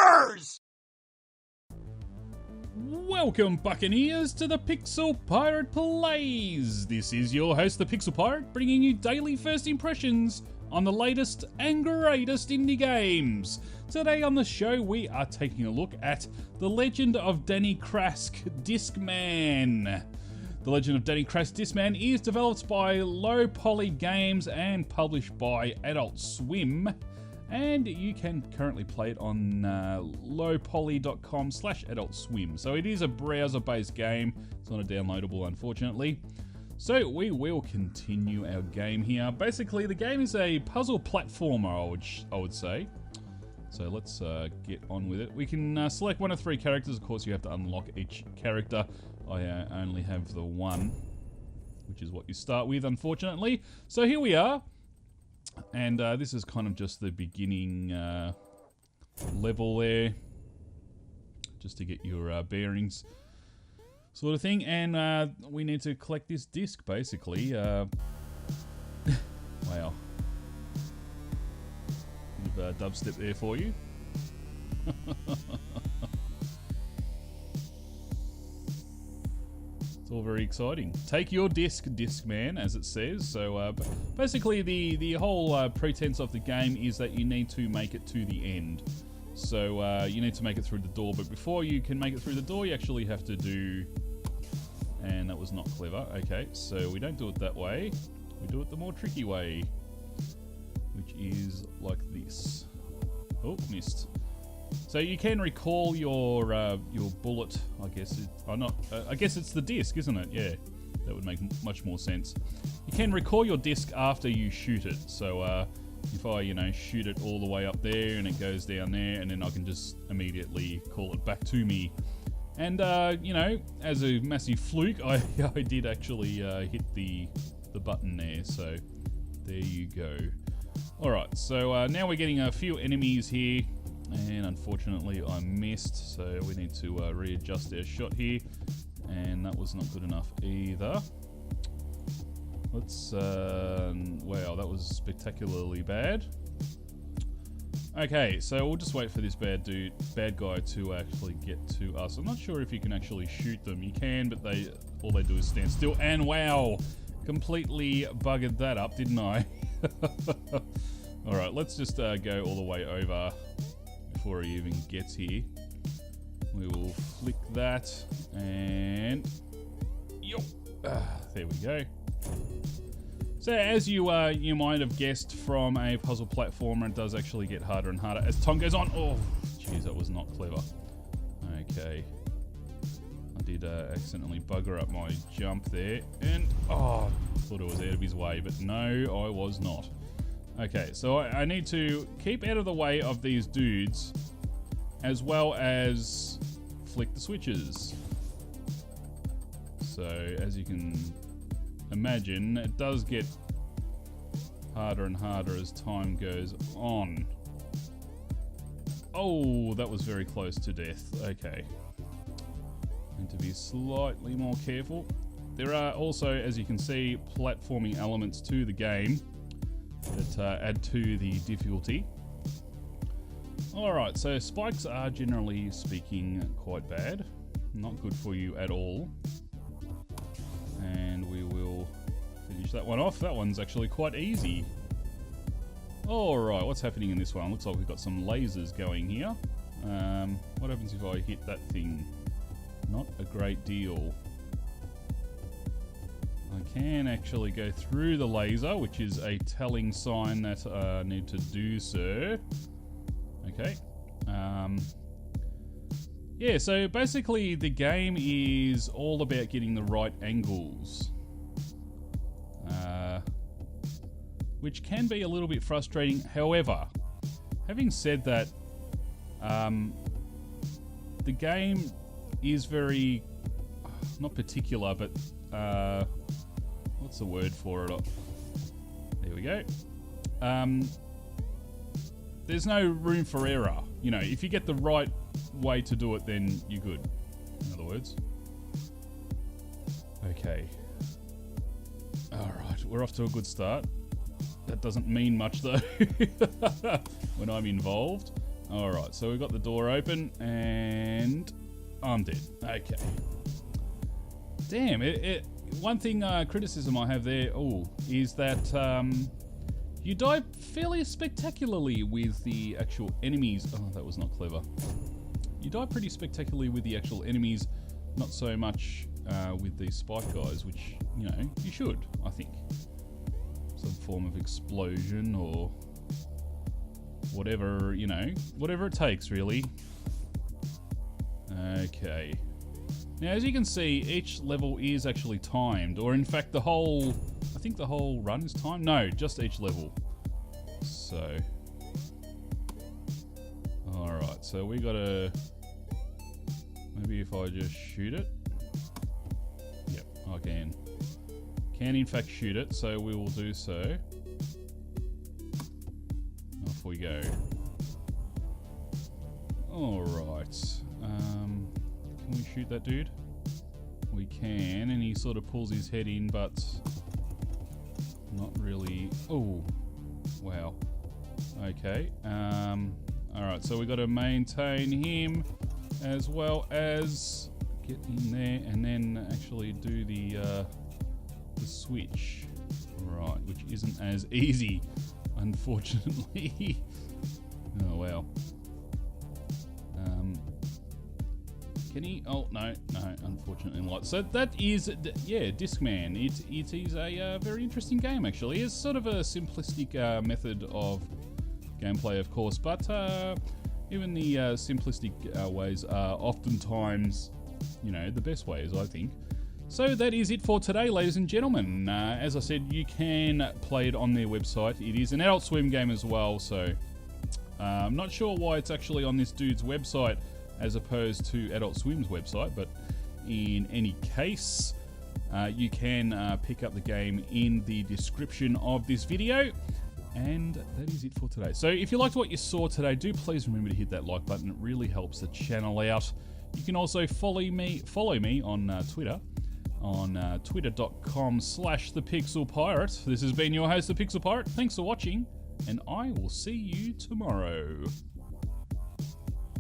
Motherfuckers! Welcome, Buccaneers, to the Pixel Pirate Plays. This is your host, the Pixel Pirate, bringing you daily first impressions on the latest and greatest indie games. Today on the show, we are taking a look at The Legend of Danny Krask Diskman. The Legend of Danny Krask Diskman is developed by Low Poly Games and published by Adult Swim. And you can currently play it on lowpoly.com/adultswim. So it is a browser-based game. It's not a downloadable, unfortunately. So we will continue our game here. Basically, the game is a puzzle platformer, I would say. So let's get on with it. We can select one of three characters. Of course, you have to unlock each character. I only have the one, which is what you start with, unfortunately. So here we are. And this is kind of just the beginning level there, just to get your bearings sort of thing. And we need to collect this disc, basically. Wow. Bit of dubstep there for you. It's all very exciting. Take your disc, Diskman, as it says. So basically the whole pretense of the game is that you need to make it to the end. So you need to make it through the door, but before you can make it through the door, you actually have to do... And that was not clever. Okay, so we don't do it that way. We do it the more tricky way, which is like this. Oh, missed. So you can recall your bullet, I guess. I guess it's the disc, isn't it? Yeah, that would make much more sense. You can recall your disc after you shoot it. So if I, shoot it all the way up there and it goes down there, and then I can just immediately call it back to me. And as a massive fluke, I did actually hit the button there. So there you go. All right. So now we're getting a few enemies here. And unfortunately I missed, so we need to readjust our shot here, and that was not good enough either. Let's wow, that was spectacularly bad. Okay, so we'll just wait for this bad guy to actually get to us. I'm not sure if you can actually shoot them. You can, but all they do is stand still. And wow, completely buggered that up, didn't I? Alright, let's just go all the way over before he even gets here. We will flick that, and there we go. So as you might have guessed from a puzzle platformer, it does actually get harder and harder as time goes on. Oh, jeez, that was not clever. Okay, I did accidentally bugger up my jump there, and I thought I was out of his way, but no, I was not. Okay, so I need to keep out of the way of these dudes, as well as flick the switches. So, as you can imagine, it does get harder and harder as time goes on. Oh, that was very close to death. Okay. Need to be slightly more careful. There are also, as you can see, platforming elements to the game that add to the difficulty. Alright, so spikes are generally speaking quite bad. Not good for you at all. And we will finish that one off. That one's actually quite easy. Alright, what's happening in this one? Looks like we've got some lasers going here. What happens if I hit that thing? Not a great deal. I can actually go through the laser, which is a telling sign that I need to do so. Okay. Yeah, so basically the game is all about getting the right angles. Which can be a little bit frustrating. However, having said that, the game is very, not particular, but what's the word for it? There we go. There's no room for error. If you get the right way to do it, then you're good. In other words. Okay. Alright, we're off to a good start. That doesn't mean much though when I'm involved. Alright, so we've got the door open, and I'm dead. Okay. Damn, one thing, criticism I have there, is that you die fairly spectacularly with the actual enemies. Oh, that was not clever. You die pretty spectacularly with the actual enemies, not so much with these spike guys, which, you know, you should, I think. Some form of explosion or whatever, you know, whatever it takes, really. Okay. Now, as you can see, each level is actually timed, or in fact I think the whole run is timed. No, just each level. So, alright, so we gotta, maybe if I just shoot it. Yep, I can. Can in fact shoot it, so we will do so. Off we go. Alright. Can we shoot that dude? We can, and he sort of pulls his head in, but not really. Oh, wow. Okay. Alright, so we got to maintain him as well as get in there and then actually do the switch. Right, which isn't as easy, unfortunately. Oh, wow. Can he? Oh, no, unfortunately not. So that is, yeah, Diskman. It is a very interesting game, actually. It's sort of a simplistic method of gameplay, of course, but even the simplistic ways are oftentimes, you know, the best ways, I think. So that is it for today, ladies and gentlemen. As I said, you can play it on their website. It is an Adult Swim game as well, so I'm not sure why it's actually on this dude's website as opposed to Adult Swim's website, but in any case, you can pick up the game in the description of this video. And that is it for today. So if you liked what you saw today, do please remember to hit that like button. It really helps the channel out. You can also follow me on Twitter, on twitter.com/thepixelpirate. This has been your host, The Pixel Pirate. Thanks for watching, and I will see you tomorrow.